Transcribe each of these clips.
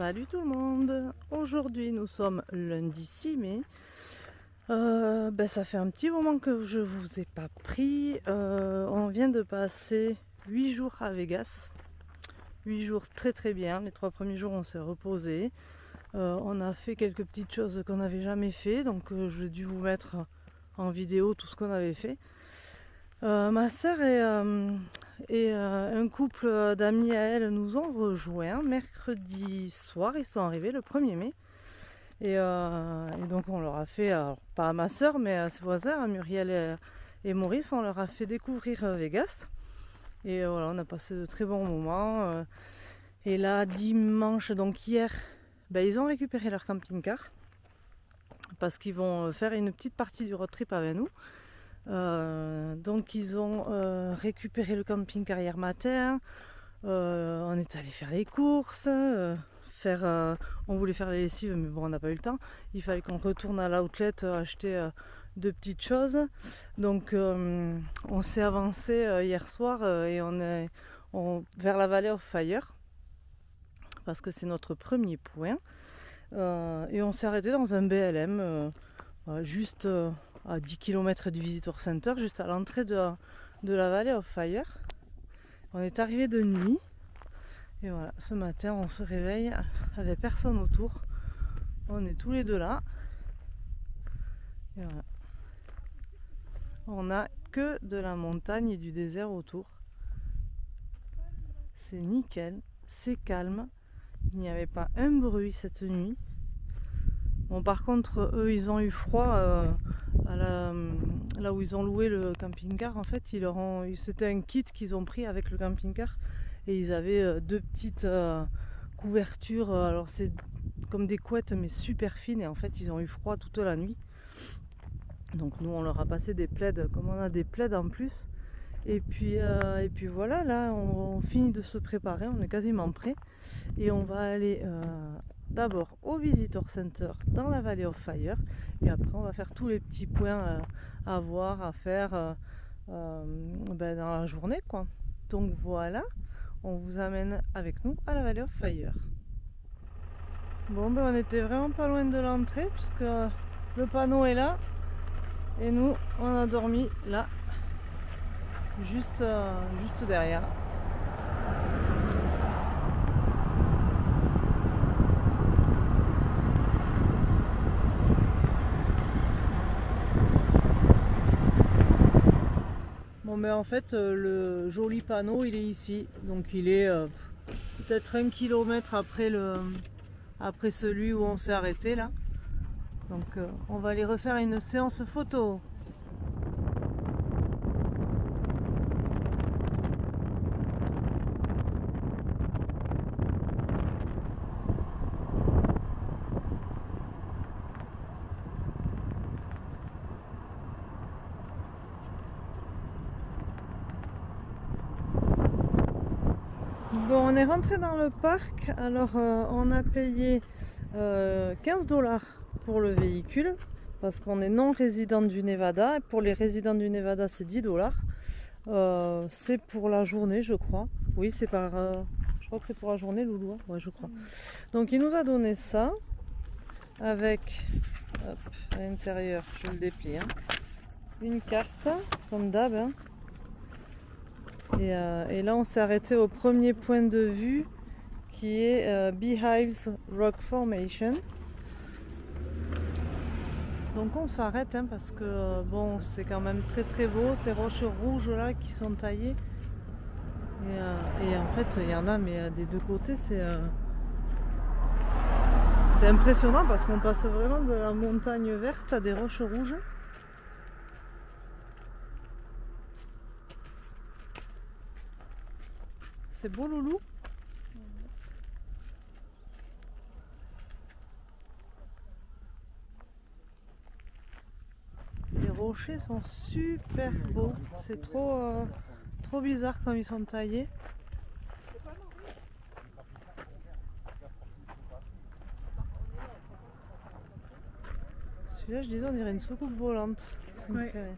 Salut tout le monde! Aujourd'hui nous sommes lundi 6 mai. Ça fait un petit moment que je vous ai pas pris. On vient de passer 8 jours à Vegas. 8 jours très très bien. Les 3 premiers jours on s'est reposé. On a fait quelques petites choses qu'on n'avait jamais fait. Donc j'ai dû vous mettre en vidéo tout ce qu'on avait fait. Ma soeur et un couple d'amis à elle nous ont rejoints mercredi soir. Ils sont arrivés le 1er mai. Et donc on leur a fait, alors, pas à ma soeur mais à ses voisins, à Muriel et Maurice, on leur a fait découvrir Vegas. Et voilà, on a passé de très bons moments. Et là, dimanche, donc hier, ils ont récupéré leur camping-car. Parce qu'ils vont faire une petite partie du road trip avec nous. Donc ils ont récupéré le camping-car hier matin. On est allé faire les courses, on voulait faire les lessives mais bon on n'a pas eu le temps. Il fallait qu'on retourne à l'outlet acheter de petites choses. Donc on s'est avancé hier soir et vers la Valley of Fire parce que c'est notre premier point. Et on s'est arrêté dans un BLM juste à 10 km du Visitor Center, juste à l'entrée de la Valley of Fire. On est arrivé de nuit et voilà, ce matin on se réveille avec personne autour. On est tous les deux là. Et voilà. On n'a que de la montagne et du désert autour. C'est nickel, c'est calme. Il n'y avait pas un bruit cette nuit. Bon, par contre, eux, ils ont eu froid là où ils ont loué le camping-car. En fait, c'était un kit qu'ils ont pris avec le camping-car et ils avaient deux petites couvertures. Alors, c'est comme des couettes, mais super fines. Et en fait, ils ont eu froid toute la nuit. Donc, nous, on leur a passé des plaids, comme on a des plaids en plus. Et puis voilà, là, on finit de se préparer. On est quasiment prêt. Et on va aller d'abord au Visitor Center dans la Valley of Fire et après on va faire tous les petits points à voir, à faire dans la journée quoi. Donc voilà, on vous amène avec nous à la Valley of Fire. Bon on était vraiment pas loin de l'entrée puisque le panneau est là et nous on a dormi là, juste derrière. Bon mais en fait le joli panneau il est ici, donc il est peut-être 1 km après celui où on s'est arrêté là. Donc on va aller refaire une séance photo. Bon, on est rentré dans le parc, alors on a payé 15 $ pour le véhicule parce qu'on est non résident du Nevada et pour les résidents du Nevada c'est 10 $. C'est pour la journée je crois. Oui c'est je crois que c'est pour la journée Loulou, ouais je crois. Donc il nous a donné ça avec, hop, à l'intérieur, je le déplie, hein, une carte comme d'hab. Hein. Et là on s'est arrêté au premier point de vue qui est Beehives Rock Formation. Donc on s'arrête hein, parce que bon c'est quand même très très beau, ces roches rouges là qui sont taillées. Et en fait il y en a mais des deux côtés c'est impressionnant parce qu'on passe vraiment de la montagne verte à des roches rouges. C'est beau Loulou. Les rochers sont super beaux. C'est trop bizarre comme ils sont taillés. Celui-là je disais on dirait une soucoupe volante. Ça me fait rire.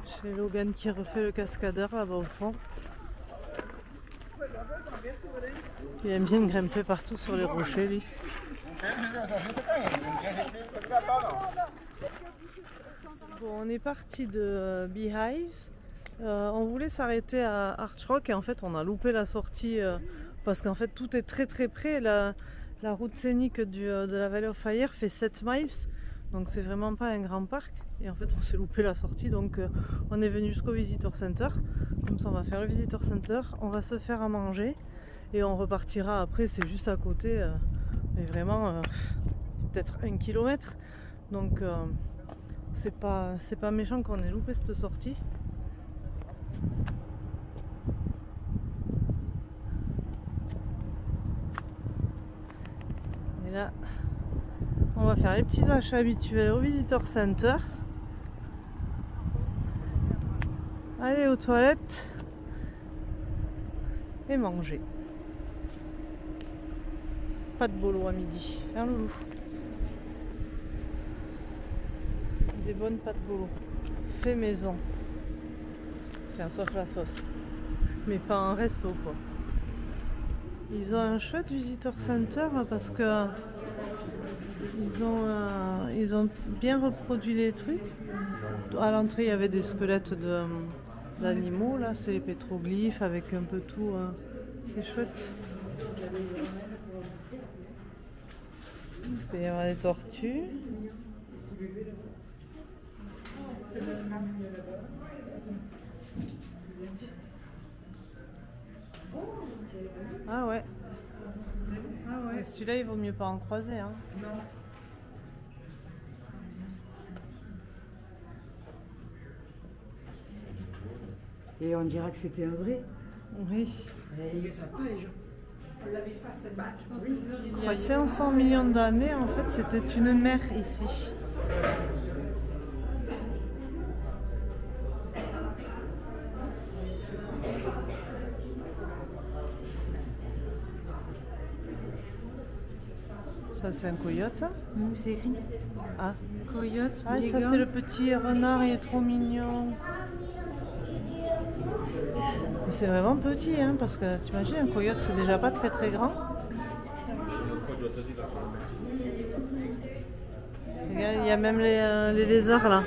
Chez Logan qui refait le cascadeur là-bas au fond. Il aime bien grimper partout sur les rochers, lui. Bon, on est parti de Beehives. On voulait s'arrêter à Arch Rock et en fait on a loupé la sortie parce qu'en fait tout est très très près. La route scénique de la Valley of Fire fait 7 miles, donc c'est vraiment pas un grand parc. Et en fait on s'est loupé la sortie, donc on est venu jusqu'au Visitor Center. Comme ça on va faire le Visitor Center, on va se faire à manger et on repartira après, c'est juste à côté, mais vraiment peut-être 1 kilomètre. Donc c'est pas méchant qu'on ait loupé cette sortie. Et là, on va faire les petits achats habituels au Visitor Center. Aller aux toilettes et manger. Pas de bolo à midi, hein loulou? Des bonnes pâtes bolo, fait maison. Enfin, sauf la sauce. Mais pas un resto, quoi. Ils ont un chouette visitor center parce que ils ont bien reproduit les trucs. À l'entrée, il y avait des squelettes d'animaux. Là, c'est les pétroglyphes avec un peu tout. C'est chouette. Il peut y avoir des tortues. Ah ouais. Ah ouais. Celui-là, il vaut mieux pas en croiser. Hein. Non. Et on dira que c'était un vrai. Oui. Et il ça pas les gens. On l'avait fait battre. Oui. Il y a 500 millions d'années, en fait, c'était une mer ici. Ça, c'est un coyote. C'est écrit. Ah. Coyote, Ah, ça, c'est le petit renard, il est trop mignon. Mais c'est vraiment petit, hein, parce que tu imagines, un coyote, c'est déjà pas très très grand. Regarde, il y a même les lézards là.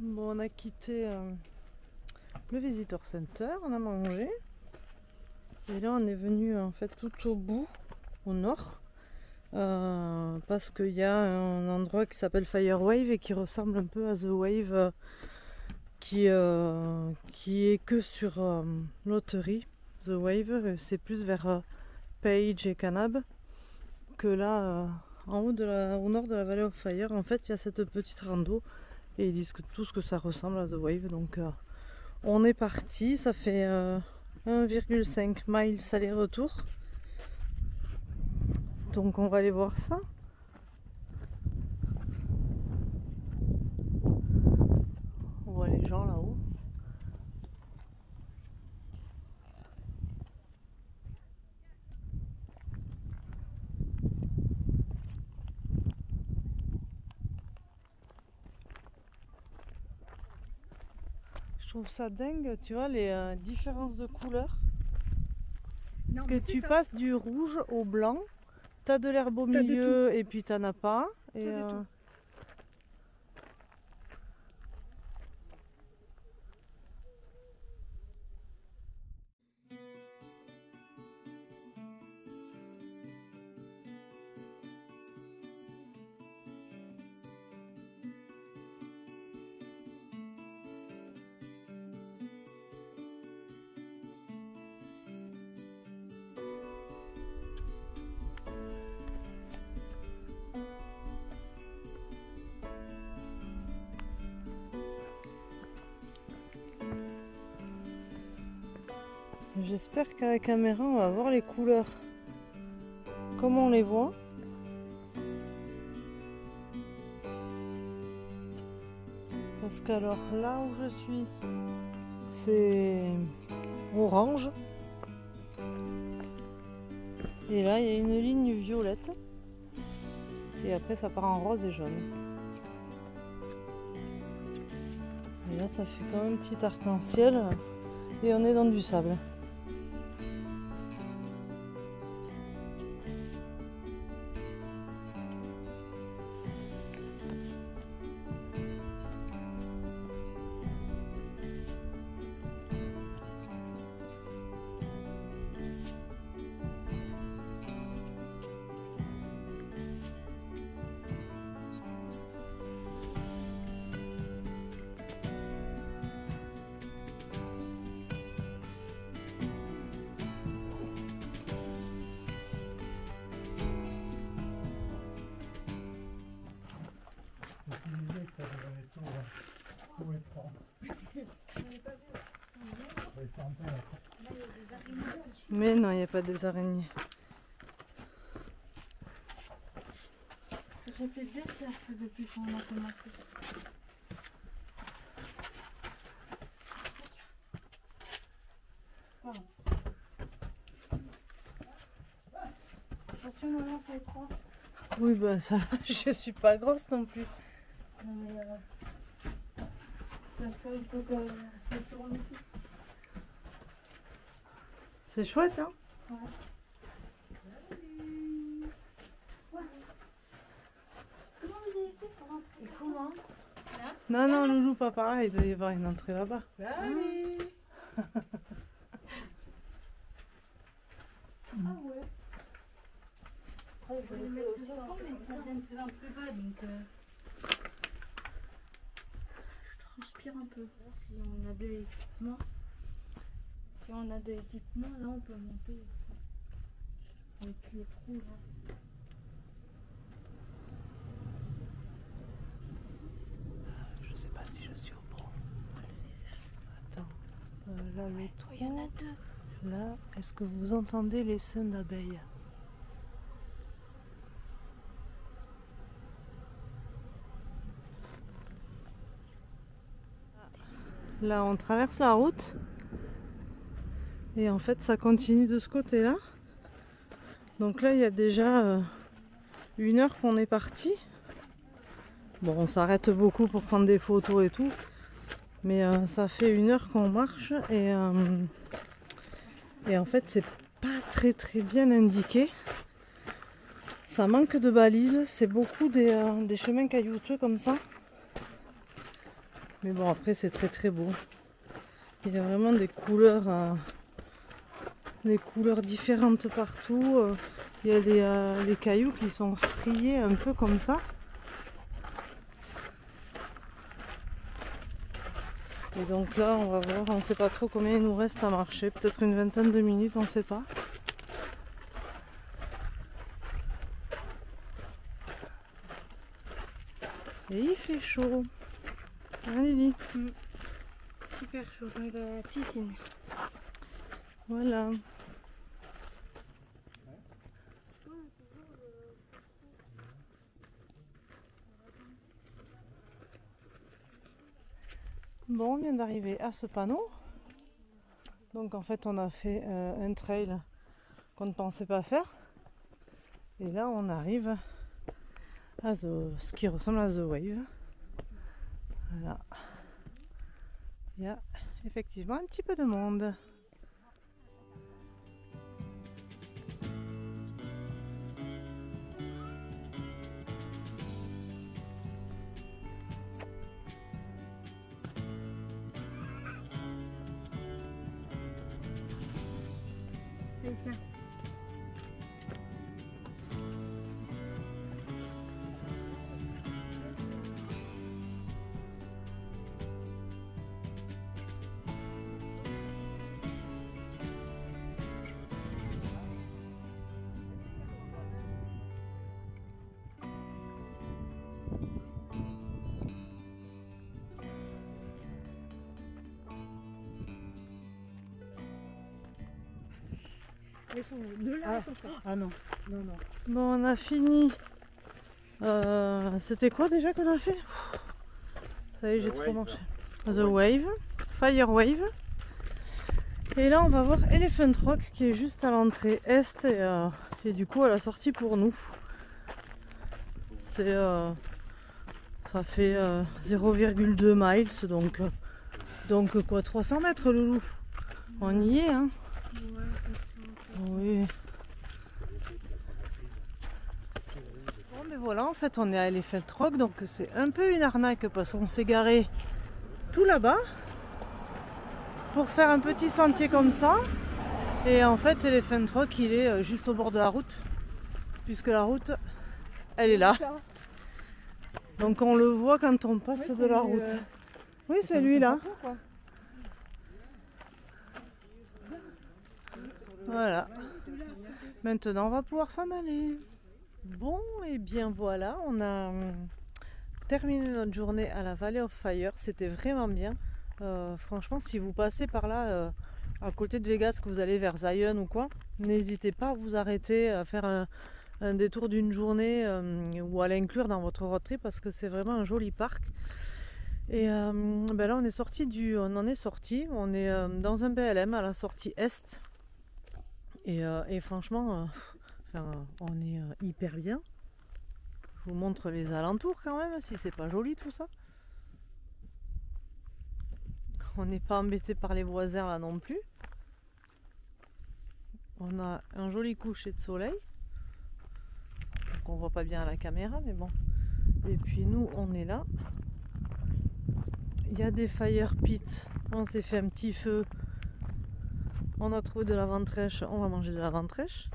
Bon, on a quitté le Visitor Center, on a mangé. Et là, on est venu en fait tout au bout, au nord, parce qu'il y a un endroit qui s'appelle Fire Wave et qui ressemble un peu à The Wave, qui est que sur Lottery. The Wave, c'est plus vers Page et Kanab que là, en haut au nord de la Valley of Fire. En fait, il y a cette petite rando. Et ils disent que tout ce que ça ressemble à The Wave. Donc on est parti, ça fait 1,5 miles aller-retour. Donc on va aller voir ça. On voit les gens là-haut. Je trouve ça dingue, tu vois, les différences de couleurs. Non, que tu passes du rouge au blanc, t'as de l'herbe au milieu et puis t'en as pas. Et, J'espère qu'à la caméra on va voir les couleurs comme on les voit. Parce qu'alors là où je suis, c'est orange. Et là il y a une ligne violette. Et après ça part en rose et jaune. Et là ça fait quand même un petit arc-en-ciel. Et on est dans du sable. Mais non, il n'y a pas des araignées. J'ai fait des cercles depuis qu'on a commencé. Pardon. Attention, maman, c'est étroit. Oui, bah ça va, je suis pas grosse non plus. Non, mais parce qu'il faut que ça tourne et tout. C'est chouette, hein? Ouais. Comment vous avez fait pour rentrer? Et comment? Là? Non, non, Loulou, pas par là, il doit y avoir une entrée là-bas. Allez. Ah ouais. Après, je vais le mettre aussi en mais ça vient de plus en plus bas donc. Je transpire un peu. Si on a de l'équipement. Si on a de l'équipement, là on peut monter aussi. Avec les trous là. Je sais pas si je suis au bon. Attends, là le trou. Il y en a deux. Là, est-ce que vous entendez les sons d'abeilles? Là, on traverse la route. Et en fait, ça continue de ce côté-là. Donc là, il y a déjà 1 heure qu'on est parti. Bon, on s'arrête beaucoup pour prendre des photos et tout. Mais ça fait 1 heure qu'on marche. Et en fait, c'est pas très bien indiqué. Ça manque de balises. C'est beaucoup des chemins caillouteux comme ça. Mais bon, après, c'est très beau. Il y a vraiment des couleurs différentes partout. Il y a les cailloux qui sont striés un peu comme ça. Et donc là, on va voir, on ne sait pas trop combien il nous reste à marcher. Peut-être une vingtaine de minutes, on ne sait pas. Et il fait chaud. Hein, Lily? Super chaud, on est dans la piscine. Voilà. Bon, on vient d'arriver à ce panneau. Donc en fait, on a fait un trail qu'on ne pensait pas faire. Et là, on arrive à ce qui ressemble à The Wave. Voilà. Il y a effectivement un petit peu de monde. Allez, tiens. pression. Ne l'arrête pas. Ah non, non, non. Bon, on a fini. C'était quoi déjà qu'on a fait? Ça y est, j'ai trop mangé. The Wave, Fire Wave. Et là, on va voir Elephant Rock qui est juste à l'entrée est et du coup à la sortie pour nous. C'est ça fait 0,2 miles, donc quoi, 300 mètres, Loulou. On y est, hein? Oui. Bon, mais voilà, en fait, on est à Elephant Rock, donc c'est un peu une arnaque parce qu'on s'est garé tout là-bas pour faire un petit sentier comme ça. Et en fait, Elephant Rock, il est juste au bord de la route, puisque la route, elle est là. Donc on le voit quand on passe de la route. Oui, c'est lui là. Voilà. Maintenant, on va pouvoir s'en aller. Bon, et bien voilà, on a terminé notre journée à la Valley of Fire. C'était vraiment bien. Franchement, si vous passez par là, à côté de Vegas, que vous allez vers Zion ou quoi, n'hésitez pas à vous arrêter, à faire un détour d'une journée ou à l'inclure dans votre road trip parce que c'est vraiment un joli parc. Et là, on est sorti on est dans un BLM à la sortie est. Et franchement, on est hyper bien. Je vous montre les alentours quand même, si c'est pas joli tout ça. On n'est pas embêté par les voisins là non plus. On a un joli coucher de soleil. Donc on voit pas bien à la caméra, mais bon. Et puis nous, on est là. Il y a des fire pits. On s'est fait un petit feu. On a trouvé de la ventrèche. On va manger de la ventrèche.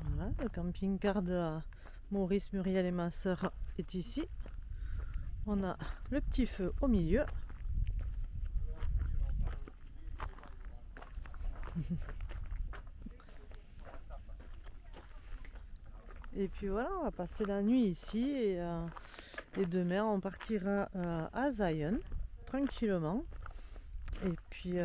Voilà, le camping-car de Maurice, Muriel et ma soeur est ici. On a le petit feu au milieu. Et puis voilà, on va passer la nuit ici et demain on partira à Zion tranquillement. Et puis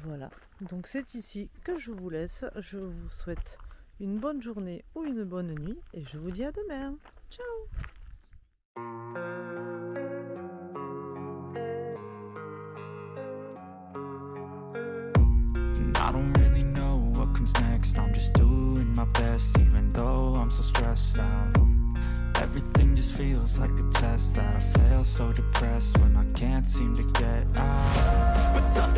voilà. Donc c'est ici que je vous laisse. Je vous souhaite une bonne journée ou une bonne nuit et je vous dis à demain. Ciao! I don't really know what comes next. I'm just doing my best, even though I'm so stressed out. Everything just feels like a test that I fail, so depressed when I can't seem to get out. But something